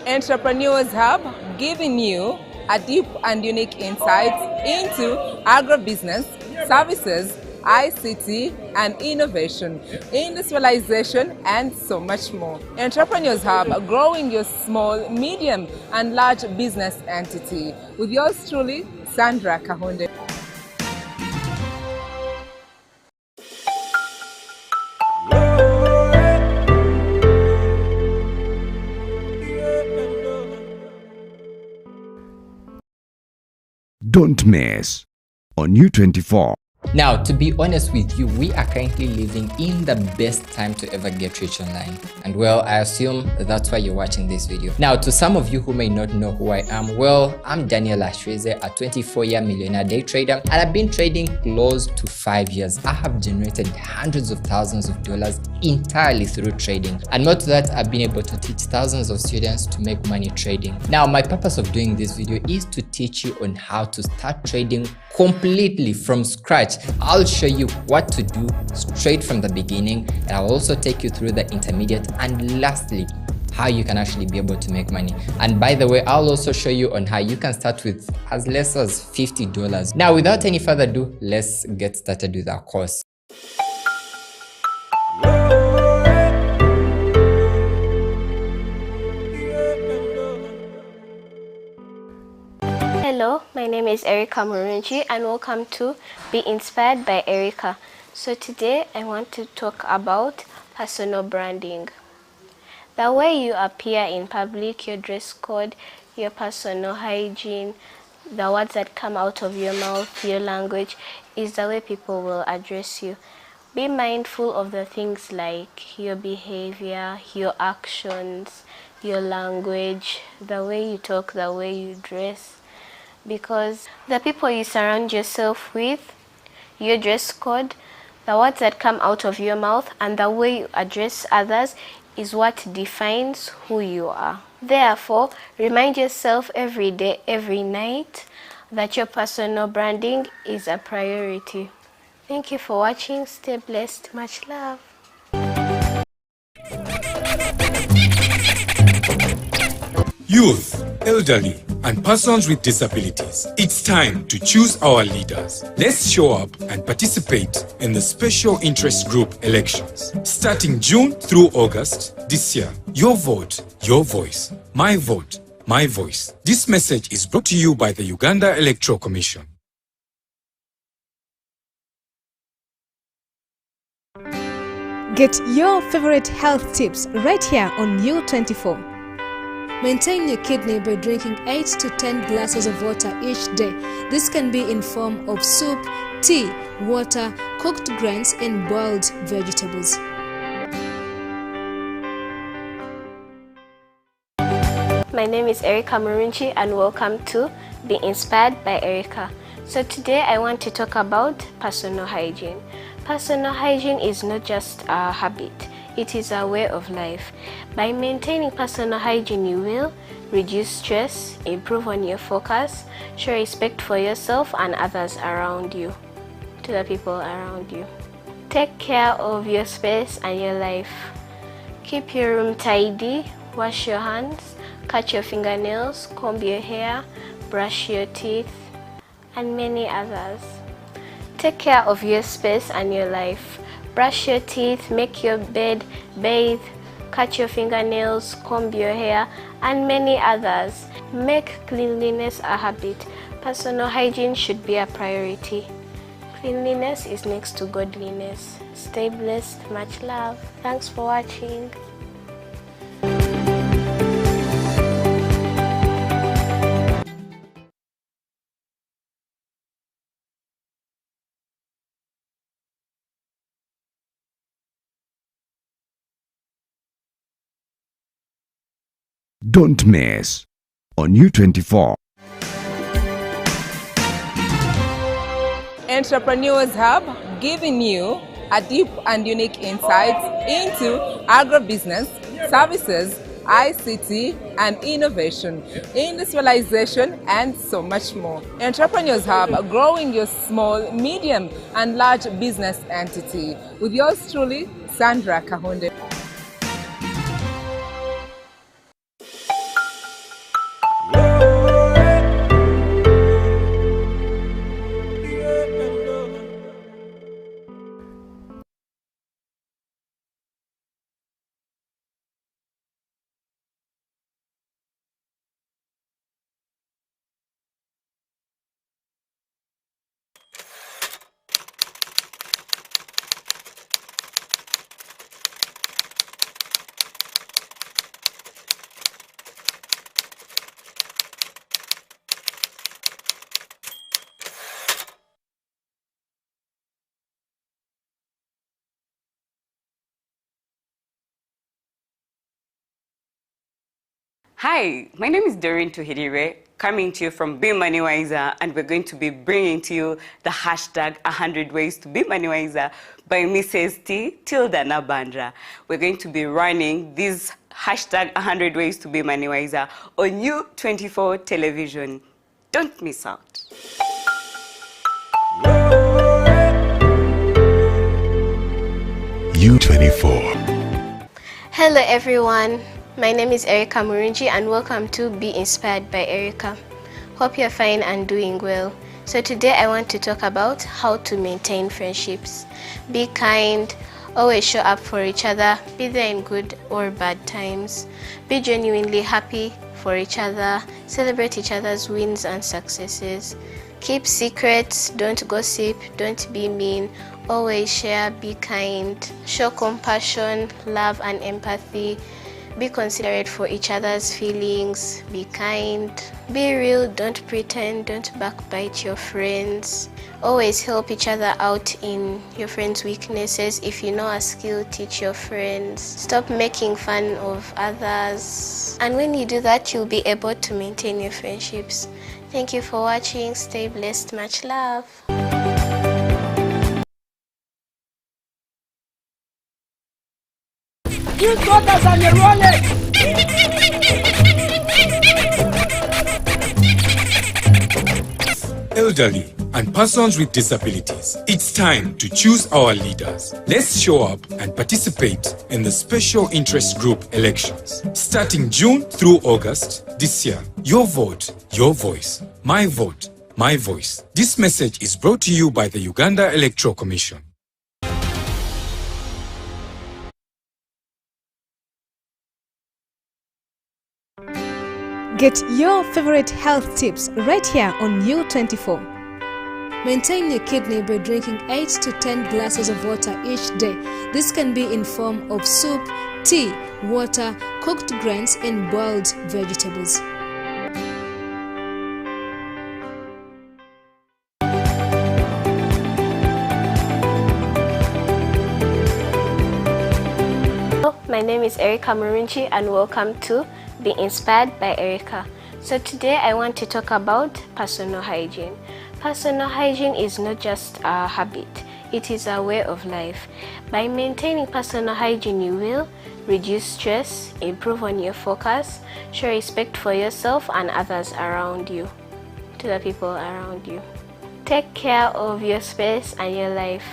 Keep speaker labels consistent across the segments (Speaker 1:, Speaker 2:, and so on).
Speaker 1: Entrepreneurs Hub, giving you a deep and unique insight into agribusiness, services, ICT and innovation, industrialization and so much more. Entrepreneurs Hub, growing your small, medium and large business entity. With yours truly, Sandra Kahunde.
Speaker 2: Don't miss on U24.
Speaker 3: Now, to be honest with you, we are currently living in the best time to ever get rich online. And well, I assume that's why you're watching this video. Now, to some of you who may not know who I am, well, I'm Daniel Ashweze, a 24-year millionaire day trader, and I've been trading close to 5 years. I have generated hundreds of thousands of dollars entirely through trading. And more to that, I've been able to teach thousands of students to make money trading. Now, my purpose of doing this video is to teach you on how to start trading completely from scratch. I'll show you what to do straight from the beginning, and I'll also take you through the intermediate and lastly how you can actually be able to make money. And by the way, I'll also show you on how you can start with as less as $50. Now, without any further ado, let's get started with our course.
Speaker 4: Hello, my name is Erica Murunji and welcome to Be Inspired by Erica. So today I want to talk about personal branding. The way you appear in public, your dress code, your personal hygiene, the words that come out of your mouth, your language is the way people will address you. Be mindful of the things like your behavior, your actions, your language, the way you talk, the way you dress. Because the people you surround yourself with, your dress code, the words that come out of your mouth, and the way you address others is what defines who you are. Therefore, remind yourself every day, every night, that your personal branding is a priority. Thank you for watching. Stay blessed. Much love.
Speaker 5: Youth, elderly, and persons with disabilities. It's time to choose our leaders. Let's show up and participate in the Special Interest Group elections. Starting June through August this year. Your vote, your voice. My vote, my voice. This message is brought to you by the Uganda Electoral Commission.
Speaker 6: Get your favorite health tips right here on U24. Maintain your kidney by drinking 8 to 10 glasses of water each day. This can be in form of soup, tea, water, cooked grains and boiled vegetables.
Speaker 4: My name is Erica Murunji and welcome to Be Inspired by Erica. So today I want to talk about personal hygiene. Personal hygiene is not just a habit, it is a way of life. By maintaining personal hygiene, you will reduce stress, improve on your focus, show respect for yourself and others around you, to the people around you. Take care of your space and your life. Keep your room tidy, wash your hands, cut your fingernails, comb your hair, brush your teeth, and many others. Take care of your space and your life. Brush your teeth, make your bed, bathe, cut your fingernails, comb your hair, and many others. Make cleanliness a habit. Personal hygiene should be a priority. Cleanliness is next to godliness. Stay blessed. Much love. Thanks for watching.
Speaker 2: Don't miss on U24.
Speaker 1: Entrepreneurs Hub, giving you a deep and unique insight into agribusiness, services, ICT and innovation, industrialization and so much more. Entrepreneurs Hub, growing your small, medium and large business entity. With yours truly, Sandra Kahunde.
Speaker 7: Hi, my name is Doreen Tuhidire, coming to you from Be Money Wiser, and we're going to be bringing to you the hashtag 100 Ways to Be Money Wiser by Mrs. T. Tilda Nabandra. We're going to be running this hashtag 100 Ways to Be Money Wiser on U24 television. Don't miss out.
Speaker 2: U24.
Speaker 4: Hello everyone, my name is Erica Murunji and welcome to Be Inspired by Erica. Hope you're fine and doing well. So today I want to talk about how to maintain friendships. Be kind, always show up for each other, be there in good or bad times. Be genuinely happy for each other, celebrate each other's wins and successes. Keep secrets, don't gossip, don't be mean, always share, be kind, show compassion, love and empathy, be considerate for each other's feelings, be kind, be real, don't pretend, don't backbite your friends, always help each other out in your friends' weaknesses. If you know a skill, teach your friends, stop making fun of others, and when you do that, you'll be able to maintain your friendships. Thank you for watching, stay blessed, much love.
Speaker 5: Elderly and persons with disabilities. It's time to choose our leaders. Let's show up and participate in the special interest group elections. Starting June through August this year. Your vote, your voice. My vote, my voice. This message is brought to you by the Uganda Electoral Commission.
Speaker 6: Get your favorite health tips right here on U24. Maintain your kidney by drinking 8 to 10 glasses of water each day. This can be in form of soup, tea, water, cooked grains and boiled vegetables.
Speaker 4: Hello, my name is Erica Murunji and welcome to Be Inspired by Erica. So today I want to talk about personal hygiene. Personal hygiene is not just a habit, it is a way of life. By maintaining personal hygiene, you will reduce stress, improve on your focus, show respect for yourself and others around you, to the people around you. Take care of your space and your life.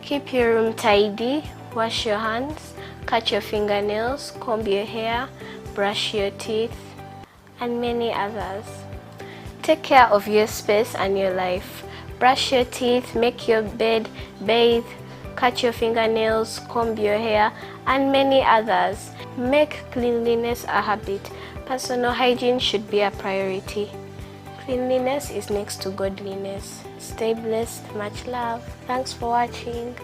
Speaker 4: Keep your room tidy, wash your hands, cut your fingernails, comb your hair, brush your teeth, and many others. Take care of your space and your life. Brush your teeth, make your bed, bathe, cut your fingernails, comb your hair, and many others. Make cleanliness a habit. Personal hygiene should be a priority. Cleanliness is next to godliness. Stay blessed, much love. Thanks for watching.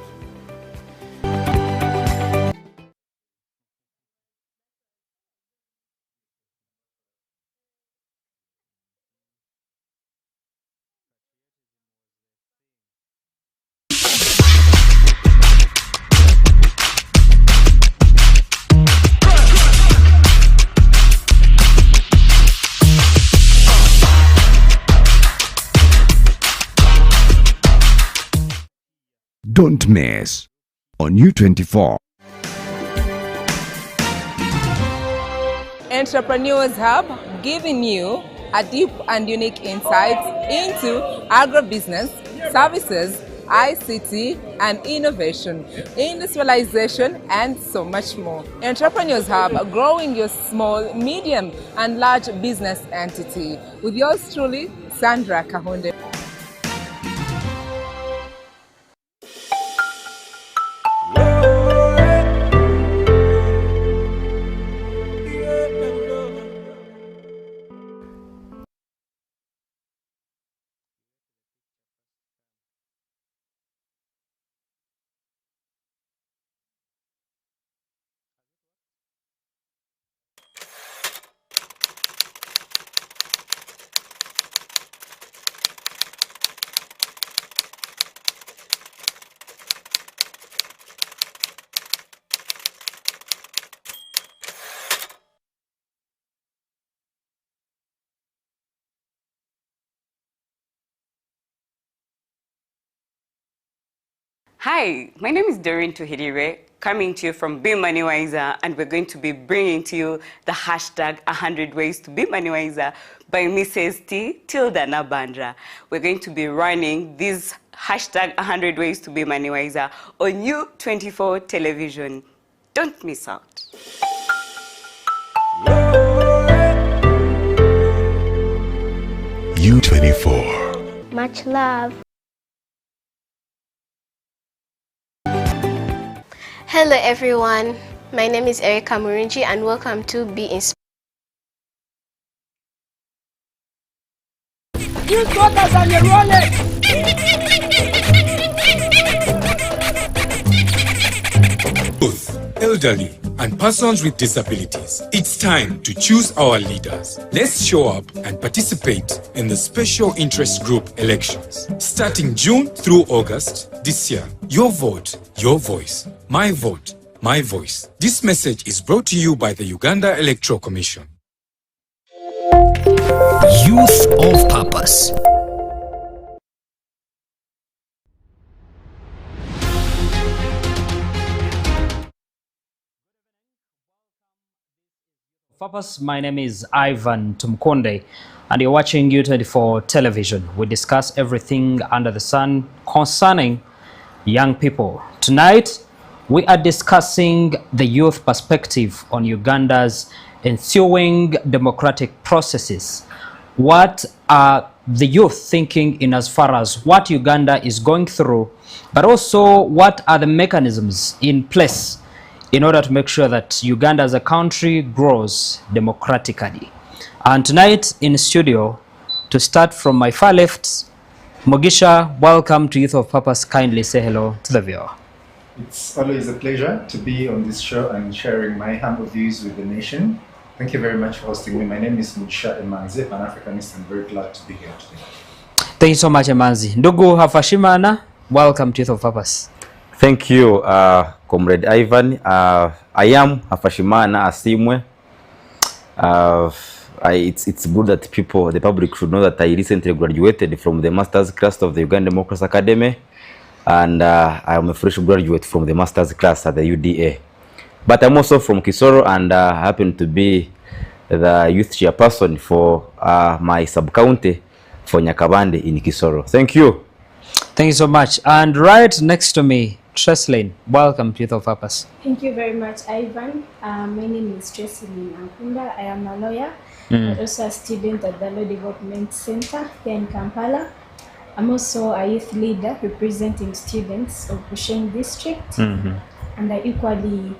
Speaker 2: Don't miss on U24.
Speaker 1: Entrepreneurs Hub, giving you a deep and unique insights into agribusiness, services, ICT and innovation, industrialization and so much more. Entrepreneurs Hub, growing your small, medium and large business entity. With yours truly, Sandra Kahunde.
Speaker 7: Hi, my name is Doreen Tuhirire, coming to you from Be Money Wiser, and we're going to be bringing to you the hashtag 100 Ways to Be Money Wiser by Mrs. T. Tilda Nabandra. We're going to be running this hashtag 100 Ways to Be Money Wiser on U24 television. Don't miss out.
Speaker 2: U24.
Speaker 4: Much love. Hello everyone, my name is Erica Murunji and welcome to Be Inspired.
Speaker 5: Youth, elderly, and persons with disabilities. It's time to choose our leaders. Let's show up and participate in the special interest group elections. Starting June through August this year. Your vote, your voice. My vote, my voice. This message is brought to you by the Uganda Electoral Commission.
Speaker 8: Youth of Purpose.
Speaker 9: Purpose. My name is Ivan Tumkonde and you're watching U24 television. We discuss everything under the sun concerning young people. Tonight, we are discussing the youth perspective on Uganda's ensuing democratic processes. What are the youth thinking in as far as what Uganda is going through, but also what are the mechanisms in place in order to make sure that Uganda as a country grows democratically. And tonight in studio, to start from my far left, Mugisha, welcome to Youth of Purpose. Kindly say hello to the viewer.
Speaker 10: It's always a pleasure to be on this show and sharing my humble views with the nation. Thank you very much for hosting me. My name is Mugisha Emanze, Pan-Africanist, and very glad to be here today.
Speaker 9: Thank you so much, Emanzi. Ndugu Hafashimana, welcome to Youth of Purpose.
Speaker 11: Thank you, Comrade Ivan. I am Hafashimana Asimwe. It's good that the public should know that I recently graduated from the Master's class of the Uganda Democracy Academy, and I am a fresh graduate from the Master's class at the UDA. But I'm also from Kisoro and happen to be the youth chairperson for my sub-county for Nyakabande in Kisoro. Thank you.
Speaker 9: Thank you so much. And right next to me, Tresleen, welcome to Youth of Purpose.
Speaker 12: Thank you very much, Ivan. My name is Tresleen Ankunda. I am a lawyer, but also a student at the Law Development Center here in Kampala. I'm also a youth leader representing students of Bushenyi district, and I equally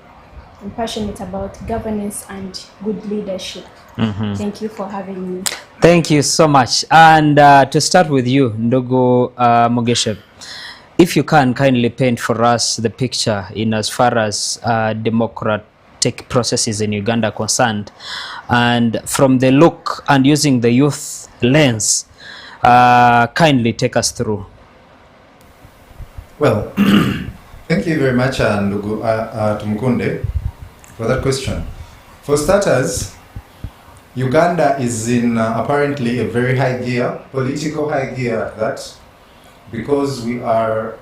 Speaker 12: am passionate about governance and good leadership. Thank you for having me.
Speaker 9: Thank you so much. And to start with you, Ndugu Mugisha, if you can kindly paint for us the picture in as far as democratic processes in Uganda are concerned, and from the look and using the youth lens, kindly take us through.
Speaker 10: Well, thank you very much, Ndugu Tumkunde, for that question. For starters, Uganda is in apparently a very high gear, political high gear at that, because we are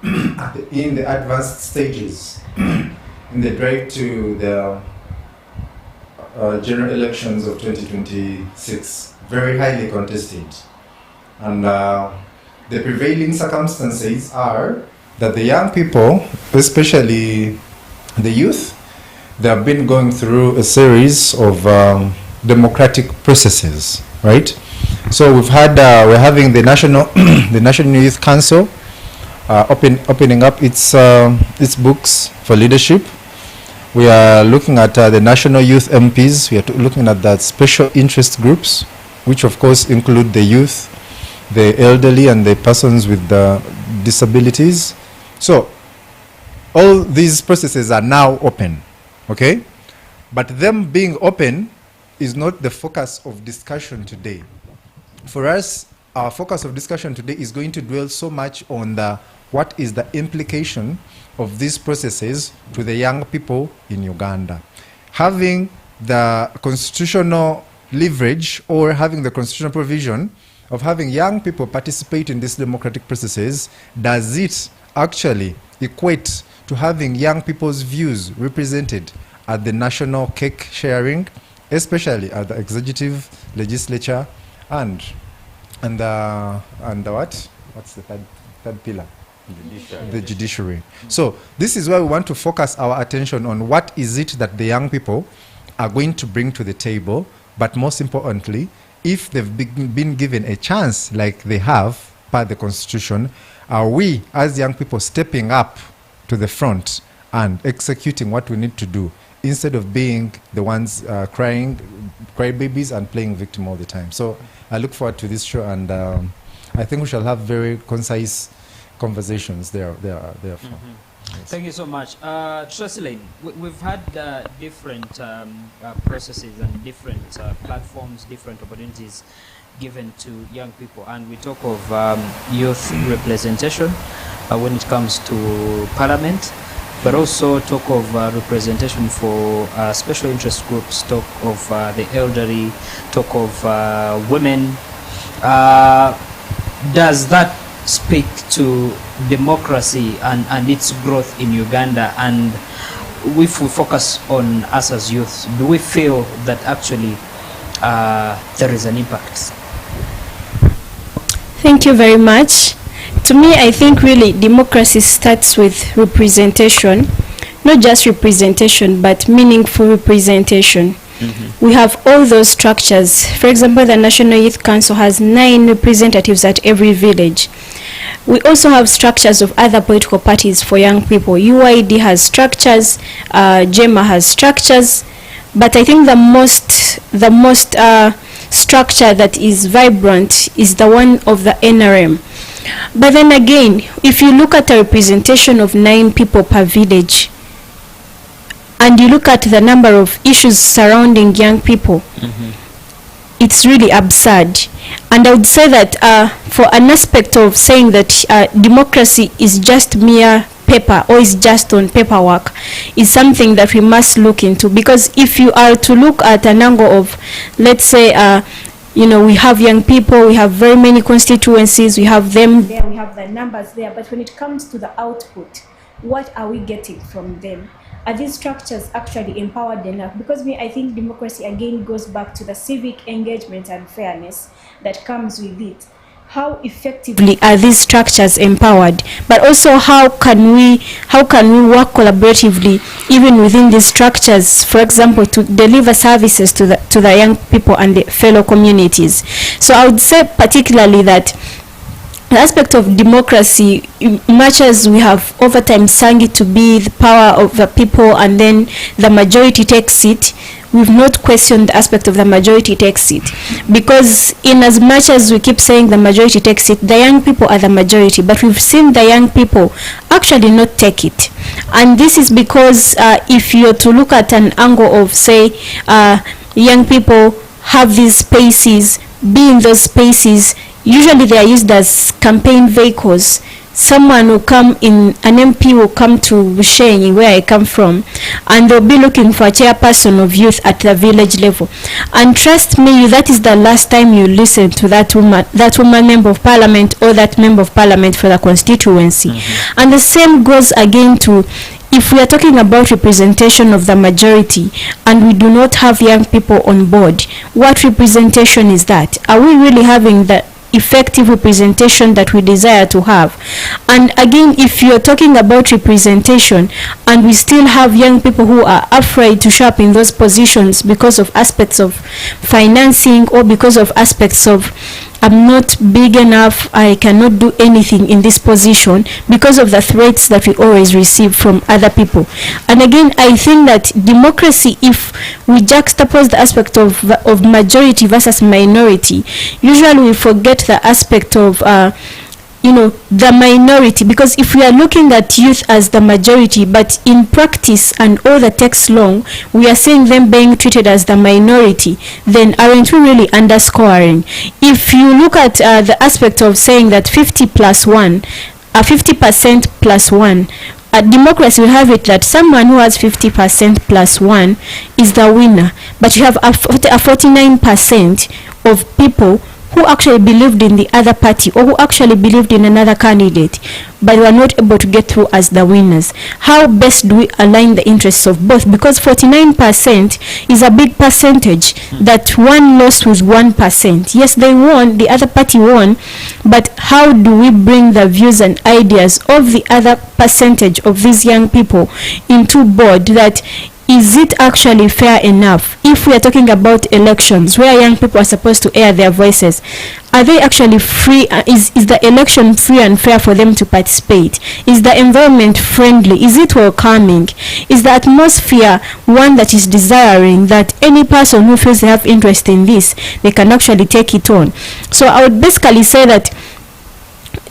Speaker 10: in the advanced stages in the drive to the general elections of 2026, very highly contested. And the prevailing circumstances are that the young people, especially the youth, they have been going through a series of democratic processes, right? So we've had, we're having the National Youth Council opening up its books for leadership. We are looking at the National Youth MPs. We are looking at that special interest groups, which of course include the youth, the elderly, and the persons with disabilities. So all these processes are now open, okay? But them being open is not the focus of discussion today. For us, our focus of discussion today is going to dwell so much on what is the implication of these processes to the young people in Uganda. Having the constitutional leverage or having the constitutional provision of having young people participate in these democratic processes, does it actually equate to having young people's views represented at the national cake sharing, especially at the executive, legislature, and what's the third pillar? The judiciary. So this is why we want to focus our attention on what is it that the young people are going to bring to the table, but most importantly, if they've been given a chance like they have by the constitution, are we as young people stepping up to the front and executing what we need to do instead of being the ones cry babies and playing victim all the time. So I look forward to this show, and I think we shall have very concise conversations therefore. Yes.
Speaker 9: Thank you so much. Tresseline, we've had different processes and different platforms, different opportunities given to young people, and we talk of youth representation when it comes to parliament, but also talk of representation for special interest groups, talk of the elderly, talk of women. Does that speak to democracy and its growth in Uganda? And if we focus on us as youth, do we feel that actually there is an impact?
Speaker 12: Thank you very much. To me, I think really democracy starts with representation, not just representation, but meaningful representation. We have all those structures. For example, the National Youth Council has 9 representatives at every village. We also have structures of other political parties for young people. UID has structures, JEMA has structures, but I think the most structure that is vibrant is the one of the NRM. But then again, if you look at a representation of 9 people per village, and you look at the number of issues surrounding young people, it's really absurd. And I would say that for an aspect of saying that democracy is just mere paper or is just on paperwork is something that we must look into, because if you are to look at an angle of, let's say, we have young people, we have very many constituencies, we have them there, we have the numbers there, but when it comes to the output, what are we getting from them? Are these structures actually empowered enough? Because I think democracy again goes back to the civic engagement and fairness that comes with it. How effectively are these structures empowered? But also how can we work collaboratively even within these structures, for example, to deliver services to the young people and the fellow communities? So I would say particularly that the aspect of democracy, much as we have over time sung it to be the power of the people and then the majority takes it, we've not questioned the aspect of the majority takes it. Because in as much as we keep saying the majority takes it, the young people are the majority, but we've seen the young people actually not take it. And this is because if you're to look at an angle of, say, young people have these spaces, be in those spaces, usually they are used as campaign vehicles. Someone will come in, an MP will come to Bushenyi, where I come from, and they'll be looking for a chairperson of youth at the village level. And trust me, that is the last time you listen to that woman member of parliament or that member of parliament for the constituency. And the same goes again to, if we are talking about representation of the majority and we do not have young people on board, what representation is that? Are we really having the effective representation that we desire to have? And again, if you're talking about representation and we still have young people who are afraid to show up in those positions because of aspects of financing or because of aspects of, I'm not big enough, I cannot do anything in this position, because of the threats that we always receive from other people. And again, I think that democracy, if we juxtapose the aspect of majority versus minority, usually we forget the aspect of the minority, because if we are looking at youth as the majority, but in practice and all the text long, we are seeing them being treated as the minority, then aren't we really underscoring? If you look at the aspect of saying that 50% plus 1, democracy will have it that someone who has 50% plus 1 is the winner, but you have a 49% of people
Speaker 13: who actually believed in the other party or who actually believed in another candidate but were not able to get through as the winners. How best do we align the interests of both? Because 49% is a big percentage. That one lost with 1%. Yes, they won, the other party won, but how do we bring the views and ideas of the other percentage of these young people into board? That is it actually fair enough? If we are talking about elections where young people are supposed to air their voices, are they actually free? Is the election free and fair for them to participate? Is the environment friendly? Is it welcoming? Is the atmosphere one that is desiring that any person who feels they have interest in this, they can actually take it on? So I would basically say that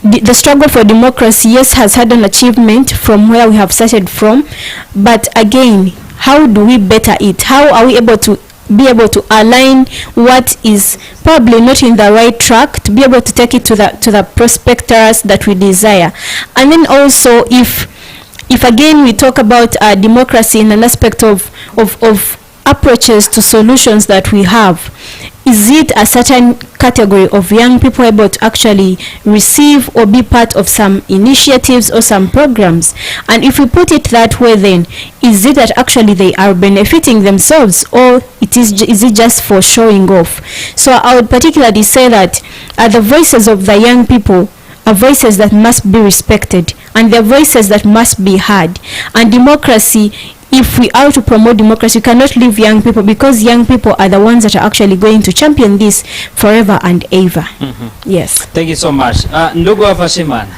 Speaker 13: the struggle for democracy, yes, has had an achievement from where we have started from, but again, how do we better it? How are we able to align what is probably not in the right track to be able to take it to the prospectors that we desire? And then also, if again we talk about democracy in an aspect of approaches to solutions that we have, is it a certain category of young people able to actually receive or be part of some initiatives or some programs? And if we put it that way, then is it that actually they are benefiting themselves, or is it just for showing off? So I would particularly say that the voices of the young people are voices that must be respected, and they're voices that must be heard. And democracy, if we are to promote democracy, we cannot leave young people, because young people are the ones that are actually going to champion this forever and ever. Yes.
Speaker 9: Thank you so much. Ndugu Afashiman,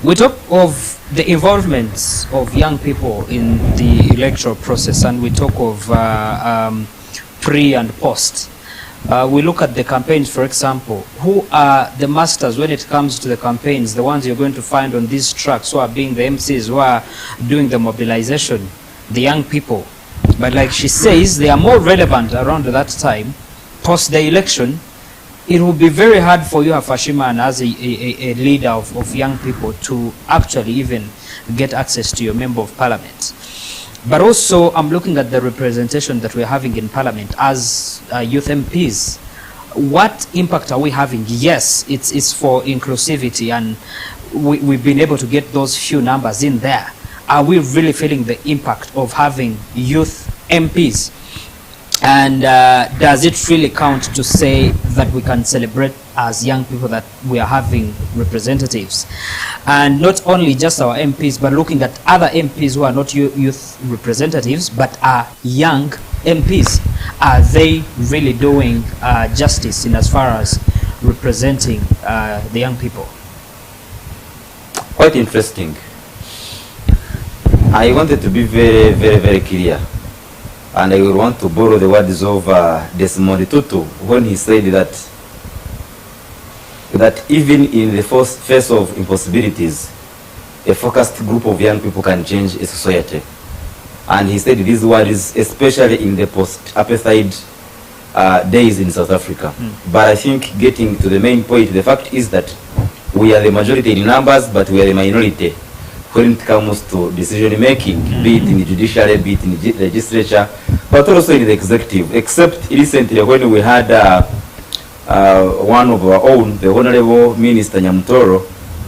Speaker 9: we talk of the involvement of young people in the electoral process, and we talk of pre and post. We look at the campaigns, for example. Who are the masters when it comes to the campaigns, the ones you're going to find on these tracks, who are being the MCs, who are doing the mobilization? The young people. But like she says, they are more relevant around that time. Post the election, it will be very hard for you, Afashiman, as a leader of young people, to actually even get access to your member of parliament. But also, I'm looking at the representation that we're having in parliament as youth MPs. What impact are we having? Yes, it's for inclusivity, and we've been able to get those few numbers in there. Are we really feeling the impact of having youth MPs? And does it really count to say that we can celebrate as young people that we are having representatives? And not only just our MPs, but looking at other MPs who are not youth representatives, but are young MPs. Are they really doing justice in as far as representing the young people?
Speaker 11: Quite interesting. I wanted to be very, very, very clear, and I will want to borrow the words of Desmond Tutu when he said that even in the face of impossibilities, a focused group of young people can change a society. And he said these words especially in the post-apartheid days in South Africa. But I think getting to the main point, the fact is that we are the majority in numbers, but we are the minority when it comes to decision making, be it in the judiciary, be it in the legislature, but also in the executive. Except recently when we had one of our own, the Honorable Minister Nyamutoro,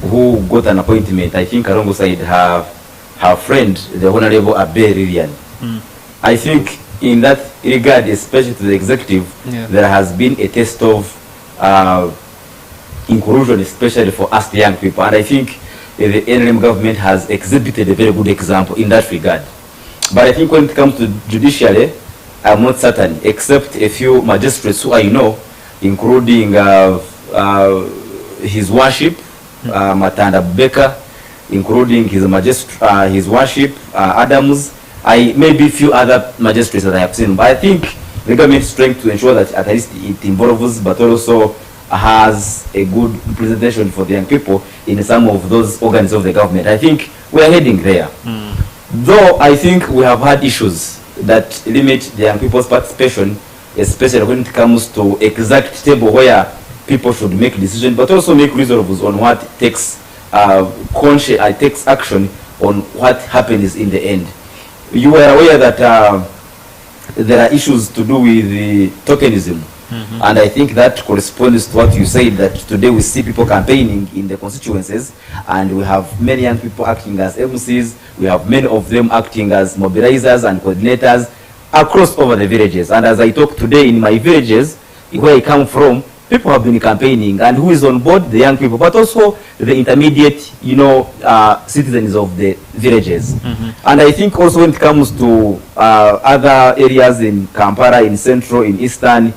Speaker 11: who got an appointment, I think alongside her friend, the Honorable Abe Lilian. I think in that regard, especially to the executive, there has been a test of inclusion, especially for us the young people. And I think the NLM government has exhibited a very good example in that regard. But I think when it comes to judiciary, I'm not certain, except a few magistrates who I know, including His Worship, Matanda Beka, including His Worship, Adams, maybe a few other magistrates that I have seen. But I think the government is trying to ensure that at least it involves, but also has a good representation for the young people in some of those organs of the government. I think we are heading there. Though I think we have had issues that limit the young people's participation, especially when it comes to exact table where people should make decisions, but also make resolves on what takes takes action on what happens in the end. You are aware that there are issues to do with the tokenism And I think that corresponds to what you said, that today we see people campaigning in the constituencies, and we have many young people acting as MCs, we have many of them acting as mobilizers and coordinators across over the villages. And as I talk today in my villages, where I come from, people have been campaigning, and who is on board? The young people, but also the intermediate, citizens of the villages. And I think also when it comes to other areas in Kampala, in Central, in Eastern,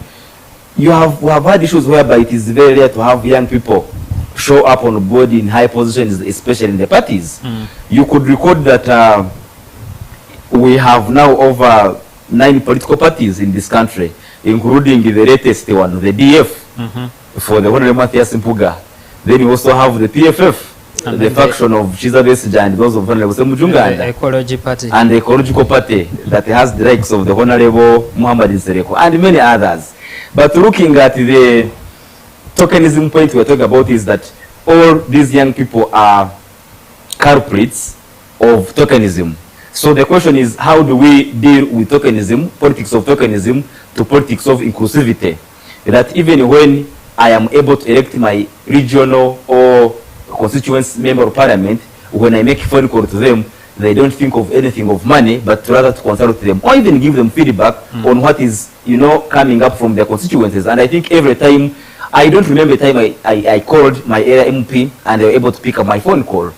Speaker 11: we have had issues whereby it is very rare to have young people show up on board in high positions, especially in the parties. You could record that we have now over 9 political parties in this country, including the latest one, the DF, for the Honorable Matthias Mpuga. Then you also have the PFF, and the faction of Chiza Besija and those of Honorable Semujunganda.
Speaker 9: The Ecology Party.
Speaker 11: And the Ecological Party that has the likes of the Honorable Muhammad Nsereko and many others. But looking at the tokenism point we're talking about is that all these young people are culprits of tokenism. So the question is, how do we deal with tokenism, politics of tokenism, to politics of inclusivity? That even when I am able to elect my regional or constituency member of parliament, when I make a phone call to them, they don't think of anything of money, but rather to consult them or even give them feedback on what is, coming up from their constituencies. And I think every time, I don't remember the time I called my area MP and they were able to pick up my phone call.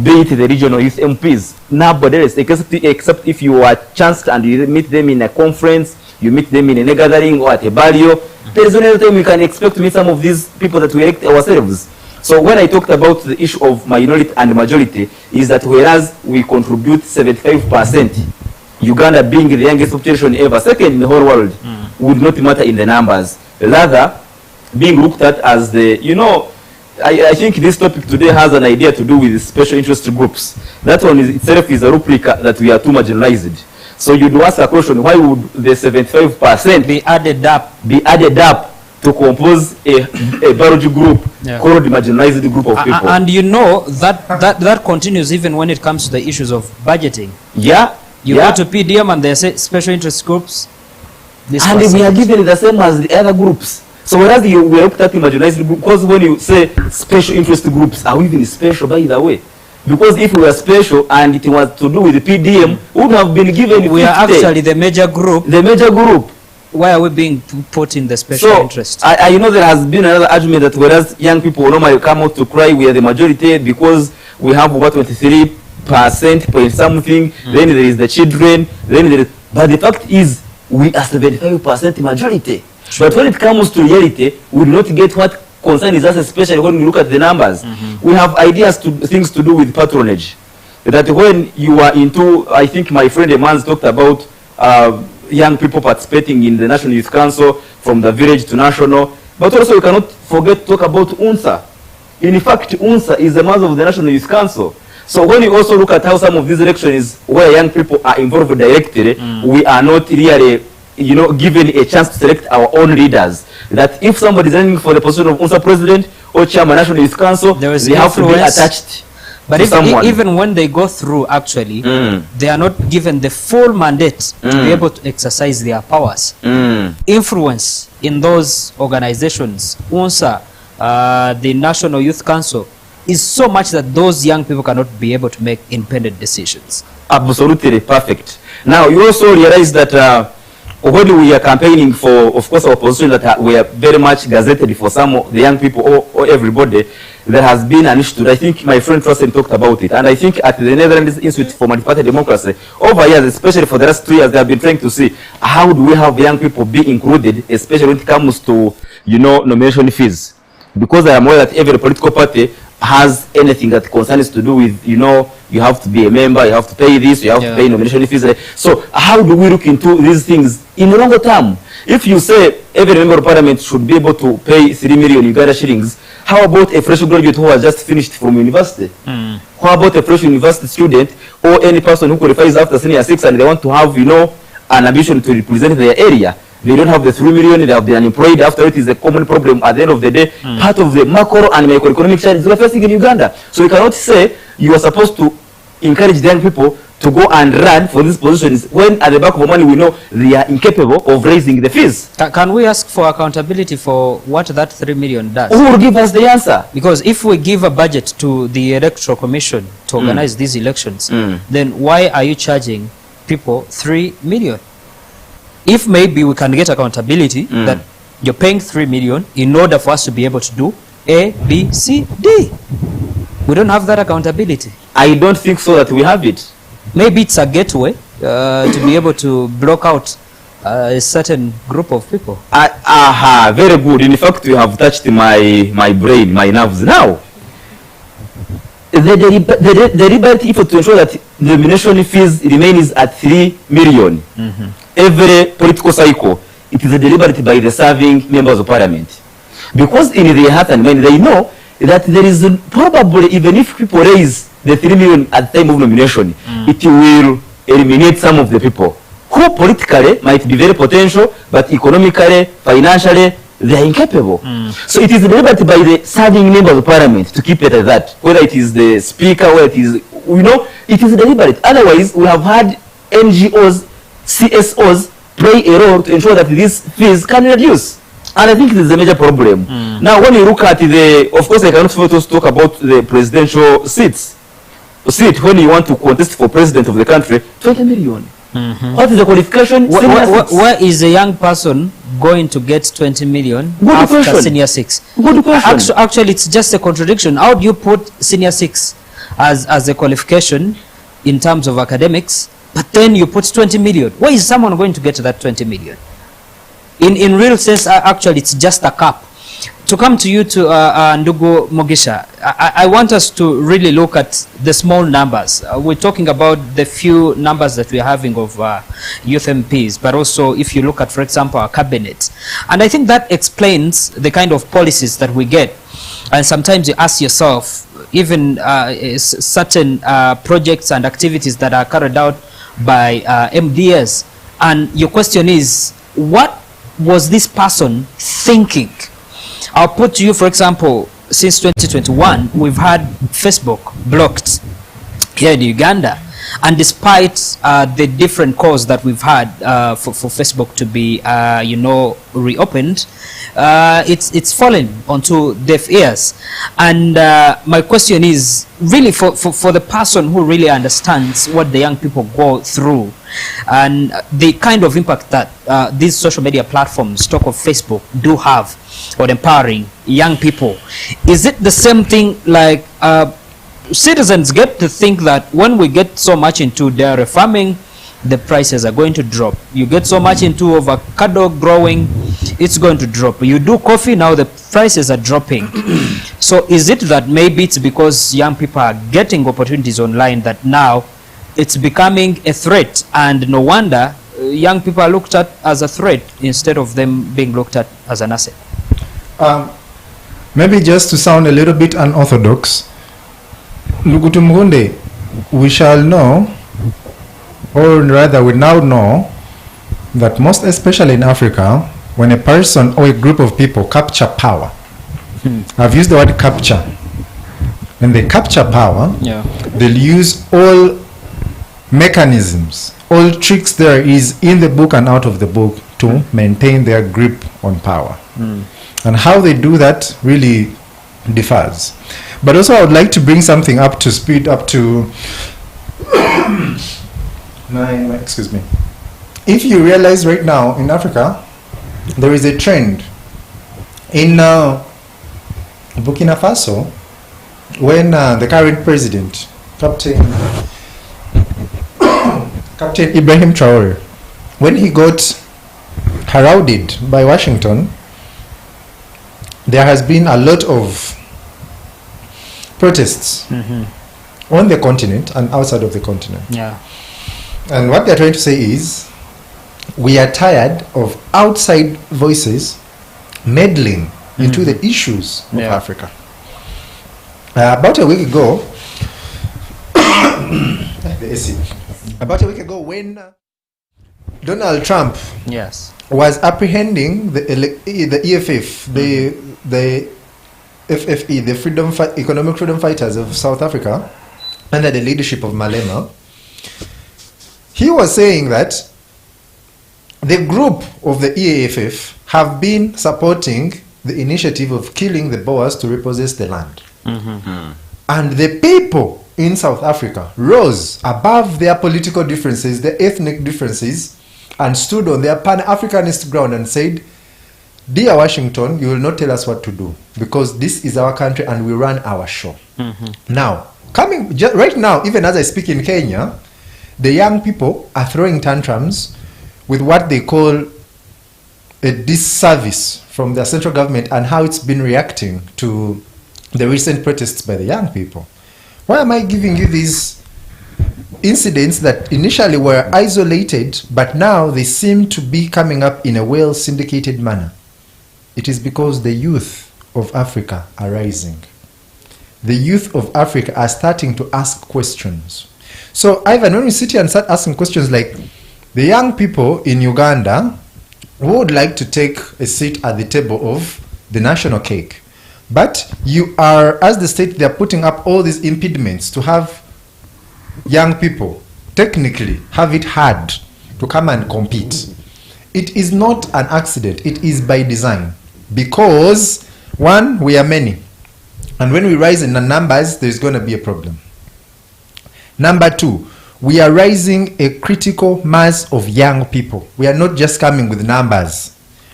Speaker 11: Be it the regional youth MPs, nobody else, except if you are chanced and you meet them in a conference, you meet them in a gathering or at a barrio. There is no other time we can expect to meet some of these people that we elect ourselves. So when I talked about the issue of minority and majority, is that whereas we contribute 75%, Uganda being the youngest population ever, second in the whole world, would not matter in the numbers. Rather, being looked at as the, I think this topic today has an idea to do with special interest groups. That one itself is a rubric that we are too marginalized. So you'd ask a question, why would the 75% be added up to compose a biology group called the marginalized group of people?
Speaker 9: And that continues even when it comes to the issues of budgeting. You go to PDM and they say special interest groups.
Speaker 11: And we are given the same as the other groups. So whereas we are looked at the marginalized group, because when you say special interest groups, are we even special by the way? Because if we were special and it was to do with the PDM, we would have been given.
Speaker 9: We are actually the major group.
Speaker 11: The major group.
Speaker 9: Why are we being put in the special interest?
Speaker 11: I know there has been another argument that whereas young people normally come out to cry, we are the majority because we have over 23% point something. Then there is the children. But the fact is, we are 75% majority. But when it comes to reality, we do not get what concern is us, especially when we look at the numbers. We have ideas things to do with patronage. That when you are into, I think my friend Emans talked about young people participating in the National Youth Council from the village to national. But also we cannot forget to talk about UNSA. In fact, UNSA is the mother of the National Youth Council. So when you also look at how some of these elections where young people are involved directly, we are not really given a chance to select our own leaders. That if somebody is running for the position of UNSA president or chairman National Youth Council, they have to be attached.
Speaker 9: But even when they go through, actually, they are not given the full mandate to be able to exercise their powers. Influence in those organizations, UNSA, the National Youth Council, is so much that those young people cannot be able to make independent decisions.
Speaker 11: Absolutely perfect. Now, you also realize that when we are campaigning for, of course, our position that we are very much gazetted for some of the young people or everybody, there has been an issue. I think my friend Trossen talked about it. And I think at the Netherlands Institute for Multi-Party Democracy, over years, especially for the last 2 years, they have been trying to see how do we have young people be included, especially when it comes to, nomination fees. Because I am aware that every political party has anything that concerns to do with, you have to be a member, you have to pay this, you have to pay nomination fees. So how do we look into these things in the longer term? If you say every member of parliament should be able to pay 3 million Uganda shillings, how about a fresh graduate who has just finished from university? How about a fresh university student or any person who qualifies after senior 6 and they want to have, an ambition to represent their area? They don't have the 3 million, they have been unemployed. After it is a common problem at the end of the day. Part of the macro and microeconomic challenges we are facing in Uganda. So we cannot say you are supposed to encourage the young people to go and run for these positions when at the back of the money we know they are incapable of raising the fees.
Speaker 9: Can we ask for accountability for what that 3 million does?
Speaker 11: Who will give us the answer?
Speaker 9: Because if we give a budget to the Electoral Commission to organize these elections, then why are you charging people 3 million? If maybe we can get accountability that you're paying 3 million in order for us to be able to do A, B, C, D. We don't have that accountability.
Speaker 11: I don't think so that we have it.
Speaker 9: Maybe it's a gateway to be able to block out a certain group of people.
Speaker 11: Very good. In fact, you have touched my brain, my nerves now. The deliberate effort to ensure that the nomination fees remains at 3 million every political cycle, it is deliberate by the serving members of parliament. Because in their heart and mind, they know that there is probably, even if people raise the 3 million at the time of nomination, it will eliminate some of the people who politically might be very potential, but economically, financially, they are incapable. So it is deliberate by the serving members of parliament to keep it at that, whether it is the speaker, whether it is, it is deliberate. Otherwise, we have had NGOs, CSOs play a role to ensure that these fees can reduce. And I think this is a major problem. Now, when you look at of course, I cannot first talk about the presidential seats. When you want to contest for president of the country, 20 million. What is the qualification?
Speaker 9: Where is a young person going to get 20 million after senior 6?
Speaker 11: Good question.
Speaker 9: Actually, it's just a contradiction. How do you put senior 6 as a qualification in terms of academics, but then you put 20 million? Where is someone going to get that 20 million? In real sense, actually, it's just a cap. To come to you, to Ndugu Mugisha, I want us to really look at the small numbers. We're talking about the few numbers that we're having of youth MPs, but also if you look at, for example, our cabinet. And I think that explains the kind of policies that we get. And sometimes you ask yourself, even certain projects and activities that are carried out by MDS, and your question is, what was this person thinking? I'll put to you, for example, since 2021, we've had Facebook blocked here in Uganda. And despite the different calls that we've had for Facebook to be, reopened, it's fallen onto deaf ears. And my question is, really for the person who really understands what the young people go through and the kind of impact that these social media platforms, talk of Facebook, do have on empowering young people, is it the same thing like citizens get to think that when we get so much into dairy farming, the prices are going to drop. You get so much into avocado growing, it's going to drop. You do coffee, now the prices are dropping. So is it that maybe it's because young people are getting opportunities online that now it's becoming a threat, and no wonder young people are looked at as a threat instead of them being looked at as an asset?
Speaker 10: Maybe just to sound a little bit unorthodox, Lugutumgunde, we shall know, or rather we now know, that most especially in Africa, when a person or a group of people capture power, I've used the word capture, when they capture power, they'll use all mechanisms, all tricks there is in the book and out of the book to maintain their grip on power. And how they do that really differs. But also I would like to bring something up to speed up to excuse me. If you realize right now in Africa, there is a trend in Burkina Faso when the current president, Captain Ibrahim Traore, when he got heralded by Washington, there has been a lot of protests on the continent and outside of the continent. And what they're trying to say is, we are tired of outside voices meddling into the issues of Africa. About a week ago, when Donald Trump was apprehending the EFF, the FFE, the Economic Freedom Fighters of South Africa, under the leadership of Malema, He was saying that the group of the EAFF have been supporting the initiative of killing the Boers to repossess the land. And the people in South Africa rose above their political differences, their ethnic differences, and stood on their Pan-Africanist ground and said, "Dear Washington, you will not tell us what to do, because this is our country and we run our show." Now, right now, even as I speak in Kenya, the young people are throwing tantrums with what they call a disservice from the central government and how it's been reacting to the recent protests by the young people. Why am I giving you these incidents that initially were isolated, but now they seem to be coming up in a well-syndicated manner? It is because the youth of Africa are rising. The youth of Africa are starting to ask questions. So, Ivan, when we sit here and start asking questions like, the young people in Uganda would like to take a seat at the table of the national cake, but you are, as the state, they are putting up all these impediments to have young people technically have it hard to come and compete. It is not an accident, it is by design. Because, one, we are many. And when we rise in the numbers, there's going to be a problem. Number two, we are raising a critical mass of young people. We are not just coming with numbers.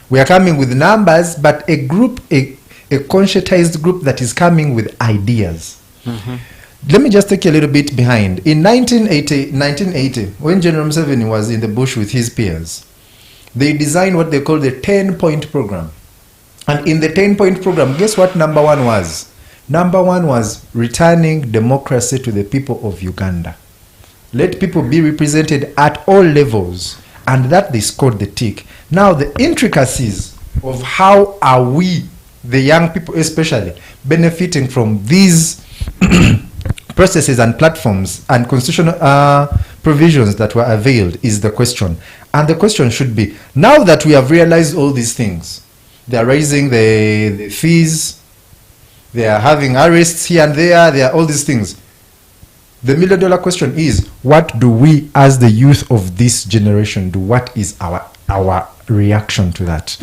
Speaker 10: We are coming with numbers, but a group, a conscientized group that is coming with ideas. Let me just take you a little bit behind. In 1980, when General Museveni was in the bush with his peers, they designed what they call the 10-point program. And in the 10-point program, guess what number one was? Number one was returning democracy to the people of Uganda. Let people be represented at all levels, and that they scored the tick. Now the intricacies of how are we, the young people especially, benefiting from these processes and platforms and constitutional provisions that were availed is the question. And the question should be, now that we have realized all these things, they are raising the fees, they are having arrests here and there are all these things. The million-dollar question is, what do we as the youth of this generation do? What is our reaction to that?